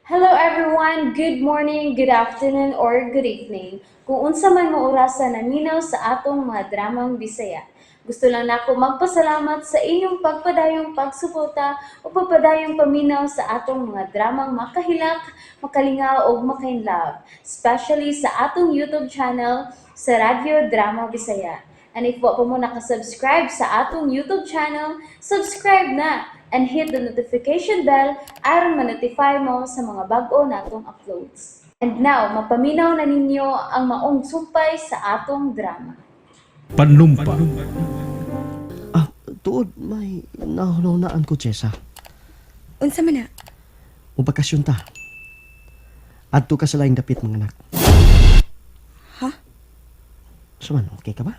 Hello everyone, good morning, good afternoon, or good evening. Kung unsa man mo orasan naminaw sa atong mga dramang Bisaya. Gusto lang nako magpasalamat sa inyong pagpadayong pagsuporta o pagpadayong paminaw sa atong mga dramang makahilak, makalingaw o makainlove, especially sa atong YouTube channel sa Radyo Drama Bisaya. And if wa pa mo nakasubscribe sa atong YouTube channel, subscribe na and hit the notification bell aron ma-notify mo sa mga bag-o natong uploads. And now, mapaminaw na ninyo ang maong sumpay sa atong drama. Panumpa. Tuod, may nahunaan ko, Chesa. Unsa man na? Mubakasyon ta. Adto ka sa laing dapit, mga anak. Ha? Saman, okay ka ba?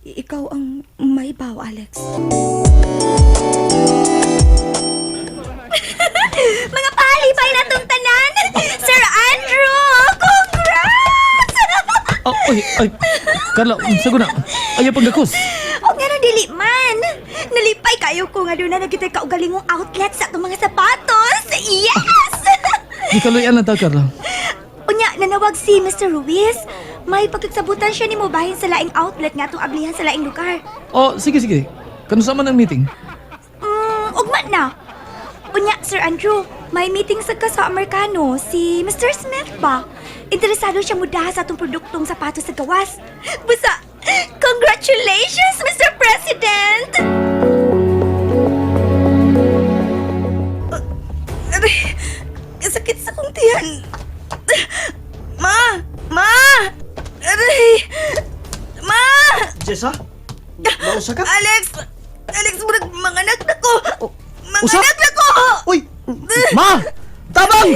Ikaw ang maibaw, Alex. Mga palipay na tong tanan! Sir Andrew! Congrats! Ay, Carla, sago na. Ayaw pagdakos. O nga nang dili man! Nalipay kayo ko nga doon na nagkitay kaugalingong outlet sa itong mga sapatos! Yes! Di kaloyan na ta, Carla. Unya, nanawag si Mr. Ruiz. May pagkagsabutan siya ni mo bahin sa laing outlet nga itong ablihan sa laing lugar. Oh, sige. Kanusa man ang meeting? Ugma na! Unya, Sir Andrew, may meeting sa ka sa Amerikano, si Mr. Smith ba? Interesado siya mudaha sa atong produktong sapatos sa gawas. Busa, congratulations, Mr. President! Aray, kasakit sa kong tiyan. Ma! Aray! Ma! Chesa? Mausa ka? Alex, manganak na ko! Usa? Manganak na ko! Uy! Ma! Tabang!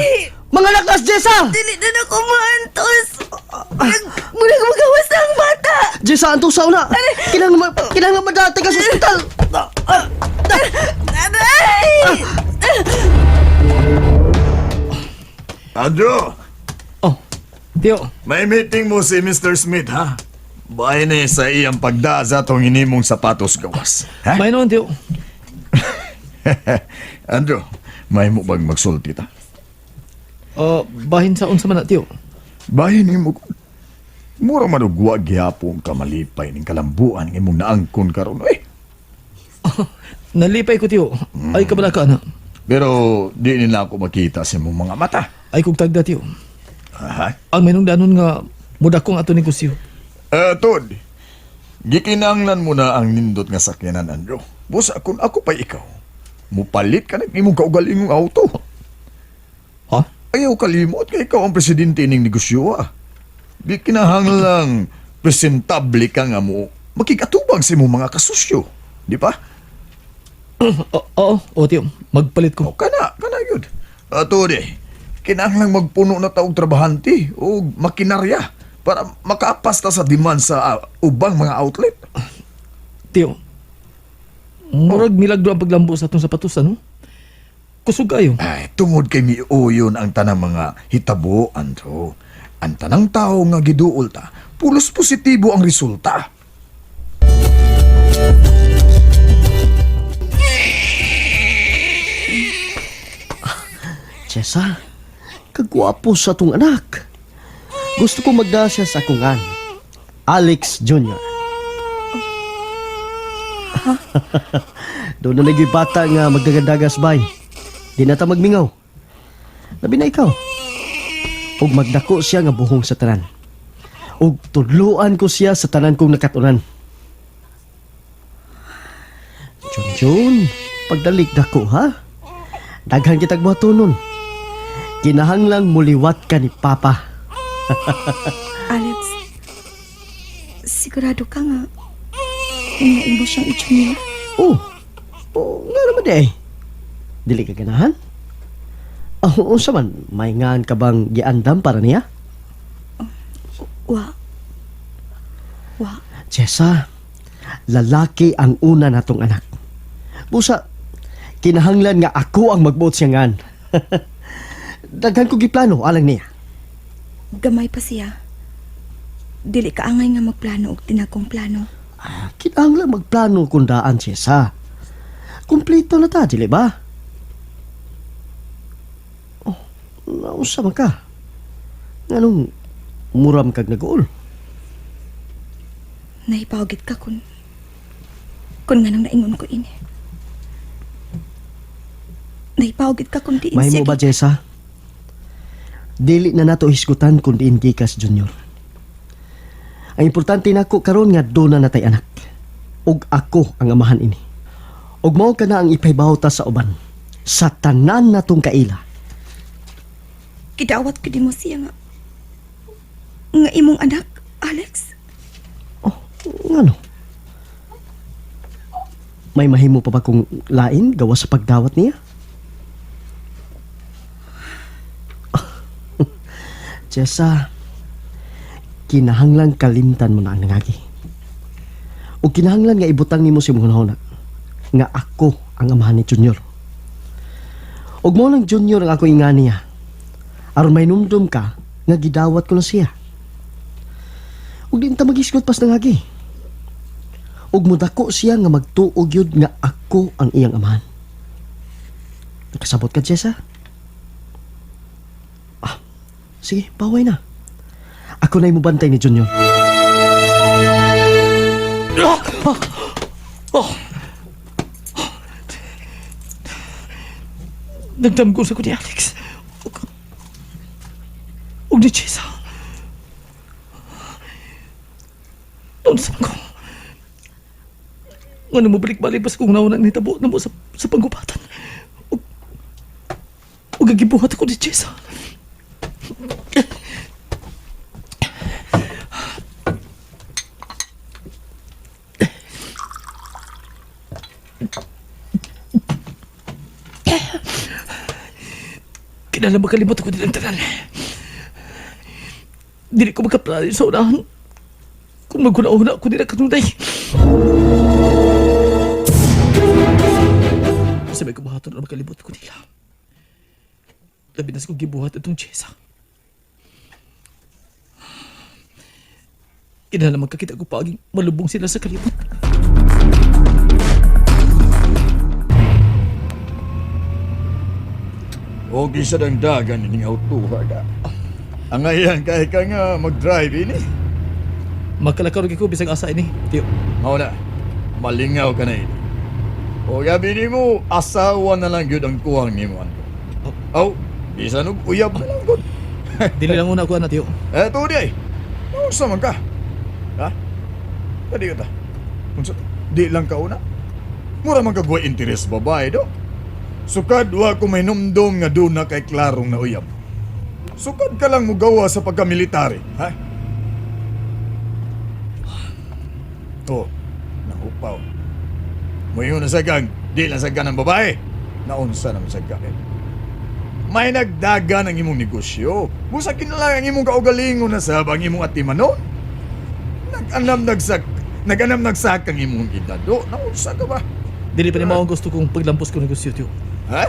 Mga lakas, Jessa! Dili na ako maantos. Muna ka magawas ang bata. Jessa, anto sa una! Kinang madati ka sa ospital! Aray! Andrew, Oh, Tio. may meeting mo si Mr. Smith, ha? Bahay na sa iyang pagdaza tong inimong sapatos gawas. Ha? May noon, Tio. Andrew, may mo bang magsulti ta? Bahin sa unsa man na, Tio. Bahay ni mo. Mura manugwa gyapon ka malipay ning kalambuan ng imong naangkon karon eh. Nalipay ko, Tio. Ay, kabala ka, na. Pero di nila ako makita sa imong mga mata. Ay, kung tagda, Tio. Ha? Ang may nung danon nga, muda kong ato negosyo. Tod, gikinanglan mo na ang nindot nga sakyanan, Andrew. Busa kung ako pa ikaw, mupalit ka na imong kaugalingong auto. Ha? Ayaw kalimot kay ikaw ang presidente ning negosyo, ah. Di kinahanglang presentable ka nga mo makikatubang sa imong mga kasusyo. Di ba? Oo, Tio. Magpalit O ko. kana yun. Ato di, kinahanglang magpuno na taog trabahante o makinarya para makaapas ta sa demand sa ubang mga outlet. Tio. Murag milagro ang paglambo sa atong sapatos, ano? Kusog kayo. Ay, tungod kay miuyon ang tanang mga hitabo, Andrew. Ang tanang tao nga giduol ta, pulos positibo ang resulta. Chesa, kagwapo sa tong anak. Gusto ko magdasya sa akungan. Alex Jr. Doon na nagibata nga magdagadagas bay. Di na ta magmingaw. Labi na ikaw. Ug magdako siya nga buhong sa tanan. Ug tudluan ko siya sa tanan kong nakatunan. Jun, pagdalik dako ha? Daghan kitag buhatonon. Kinahanglang muliwat ka ni Papa. Alex, sigurado ka nga unain mo siyang i-junior? Oh, nga naman eh. Dili ka ganahan? Unsa man, may ngaan ka bang giandam para niya? Wa. Jessa, lalaki ang una natong anak. Busa, kinahanglan nga ako ang magbuot siya ngan. Daghan ko giplano alang niya. Gamay pa siya. Dili ka angay nga magplano og tinagkong plano. Kinahanglan magplano kung daan, Jessa. Kumpleto na ta, dili ba? Nausa man ka. Anong muram kag nag-uol? Naipawagit ka kung nga nang naingon ko ini. Naipawagit ka kung diin Mahimo ba, Jessa? Dili na nato hisgutan kung diin gikas, Junior. Ang importante nako karon nga do na natay anak. Ug ako ang amahan ini. Ug mao ka na ang ipaybawta sa uban. Sa tanan natong kaila. Kidawat ko di mo siya nga imong anak, Alex. Oh, ngano? May mahimo pa ba kung lain gawa sa pagdawat niya? Jessa, kinahanglan kalimtan mo na ang nangagi. O kinahanglan nga ibutang nimo si Muhunahuna nga ako ang amahan ni Junior. Og mo ng Junior ang ako ingani niya. Aron may numdum ka nga gidawat ko na siya. Og din ta mag-isgot pas nangagi. Og mudako siya nga magtuog yun nga ako ang iyang amahan. Nakasabot ka, Jessa? Sige, baway na. Ako na yung bantay ni Junior. Nagdamgo sa ko ni Alex. Ug ni Chesa. Doon sa ko. Ano mo balik-balik pas kung naunang nitabo na mo sa panggupatan. Ug gibuhat ako ni Chesa. Kinala makalimot ako nilang tanan. Dili ko makaplano sa unahan. Kung maguna-una ako nila kanunay. Sabay ko mahaton na makalimot ko nila. Labi na sa kong gibuhat itong Chesa. Kinala magkakita ko paging malubong sila sa kalimot. O gisa ng dagan ining autuha ka. Ang ayan kay ka nga mag-drive ini. Magkalakaw ko bisag asa ini, tiyo. Mao na, malingaw ka na ini. O gabi ni mo, asawa na lang yun ang kuwang ni mo. Aw, bisa nung uyab na lang gud. Dili lang una ko na, tiyo. Eto di ay. Nausa man ka. Ha? Pwede ka ta. Unsa, di lang ka una. Mura man ka guwa interes babae do. Sukad wa ko may numdum nga doon na kay klarong na uyab. Sukad ka lang mo gawa sa pagkamilitary, ha? Oh, naupaw. Mo'y na sagang, di lang sagang ng babae. Naunsa naman sagang. May nagdaga ng imong negosyo. Busakin na lang ang imong kaugalingon na sabang imong atimanon. Naganam nagsak ang imong edado. Naunsa ka ba? Dili pa ni mao ang gusto kong paglampos ko negosyo, tiyo. Ha?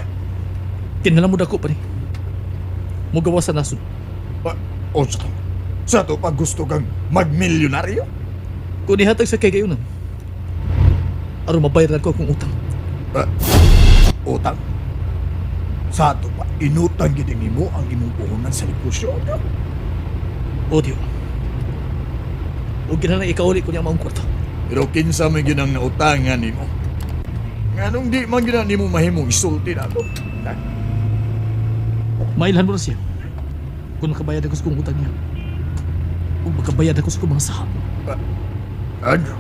Kinala mo dako pa ni. Mugawa sa nasod. O sa to pag gusto kang magmilyonaryo? Kung ihatag sa kay gayunan. Aron mabayaran ko akong utang. Utang? Sa to pa, inutang giting mo ang imong puhunan sa negosyo. O, tiyo. Huwag na ikauli ko niya maong kwarta. Pero kinsa may ginang nautangan ni mo. Nganong di man ginang ni mo mahimong isulti na ako. Ha? Mailhan mo na siya. Kung nakabayad ako sa kong utang niya. Kung makabayad ako sa kong mga sahab. Ano?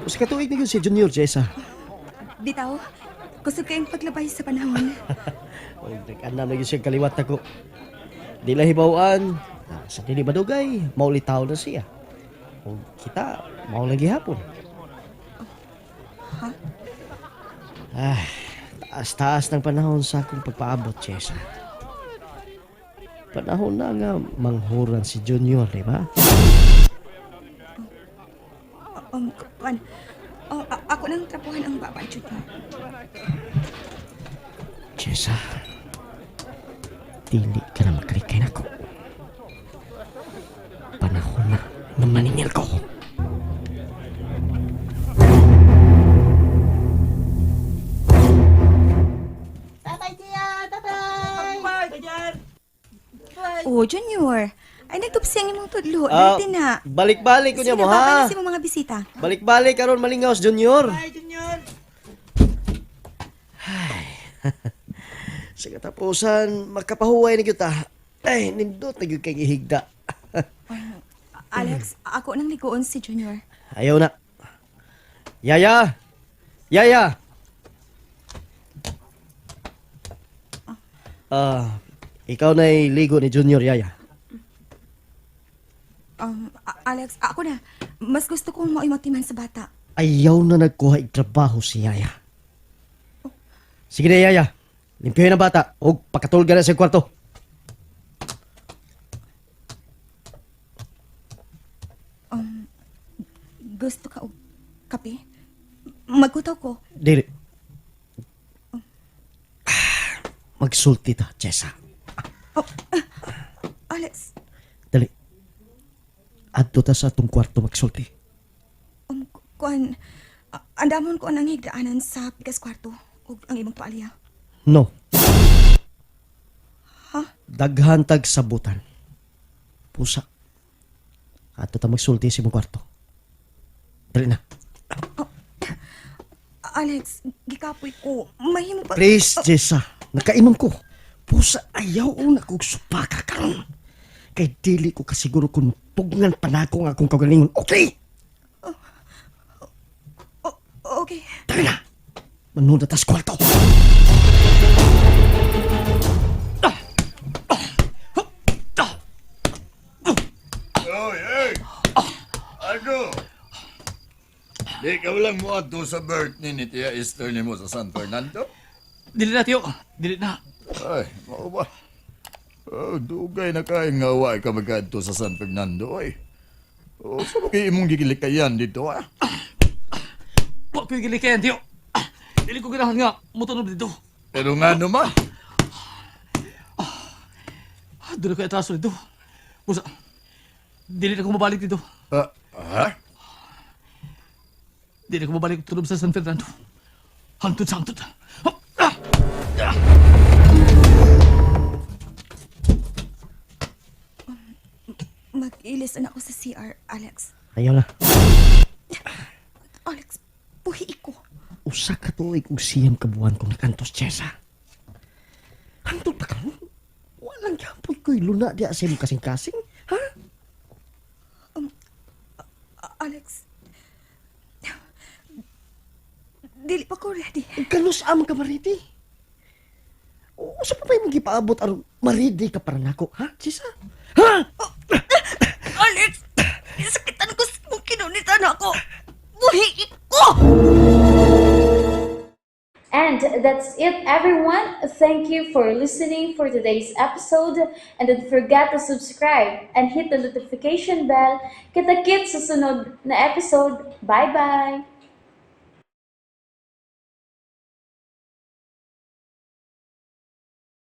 Sa katuig ni si Junior, Jessa. Bitaw, gusto kayong paglabay sa panahon. O, nag-anam na yun siya kaliwat ako. Di lahibawaan. Sa dili madugay, maulitaw na siya. O kita, maulang gihapon. Ha? Taas-taas ng panahon sa akong pagpaabot, Jessa. Panahon na nga manghuran si Junior, di ba? Ako nang trapuhan ang baba, Junior. Jessa, dili ka na magkalikay na ko. Panahon na maningil ko. Ay, nagtupsi ang imong tudlo. Ah, Dati na. balik-balik ko niya mo, ha? Sige, mga bisita. Balik-balik karon malingaw Junior. Bye, Junior! Sa katapusan, makapahuway na kita. Ay, nindot na gyud kay gihigda. Alex, ako nang ligoon si Junior. Ayaw na. Yaya! Yaya! Ikaw na'y ligo ni Junior, Yaya. Alex, ako na. Mas gusto kong maimatiman sa bata. Ayaw na nagkuha ig trabaho si Yaya. Sige na, Yaya. Limpyohin ang bata o pakatulga na sa kwarto. Gusto ka og kape? Magkutaw ko. Dili. Magsulti ta, Jessa. Alex, Dali. Adto ta sa atong kwarto magsulti. kuan, andamon ko ang higdaanan sa pikas kwarto ug ang imong paalya. No. Ha? Daghan tag sabutan. Pusa. Adto ta magsulti sa imong kwarto. Dali na. Alex, gikapoy ko. Mahimo pa... Please, Jessa. Nakainom ko. Pusa, ayaw na kong supaka karon. Kay dili ko kasiguro kung tugngan pa na ako nga akong kagalingon. Okay? Okay. Dali na. Manuna tas kwarto. Oy, hey! Ano? Di ka lang mo ato sa birthday ni Tia Esther ni mo sa San Fernando? Dili na, tiyo. Dili na. Ay, mao ba? Oh, dugay na kay ngawa ka magkadto sa San Fernando, oy. Oh, sa mga imong gigilikayan dito, ah? Wa ko gilikayan, tiyo. Dili ko ganahan nga. Mutunog dito. Pero nga naman, Doon ko atraso dito. Pusa. Dili na ko mabalik dito. ha? Dili ko mabalik tulog sa San Fernando. Hantod sa hantod. Mag-ilis na ako sa CR, Alex. Ayaw na. Alex, buhi ko. Usa ka tuig og siyam kabuan kong nakantos, Jessa. Hantod pa ka mo? Walang gampon ko'y luna di asim kasing-kasing. Ha? Alex, dili pa ko ready. Ganus am ka maridi. O sa pa yung gipaabot aron maridi ka para nako, ha? Jessa? Ha? Alex, sakitan ko sa mong kinunitan ako. Buhi ko! And that's it, everyone. Thank you for listening for today's episode. And don't forget to subscribe and hit the notification bell. Kita-kits sa sunod na episode. Bye-bye!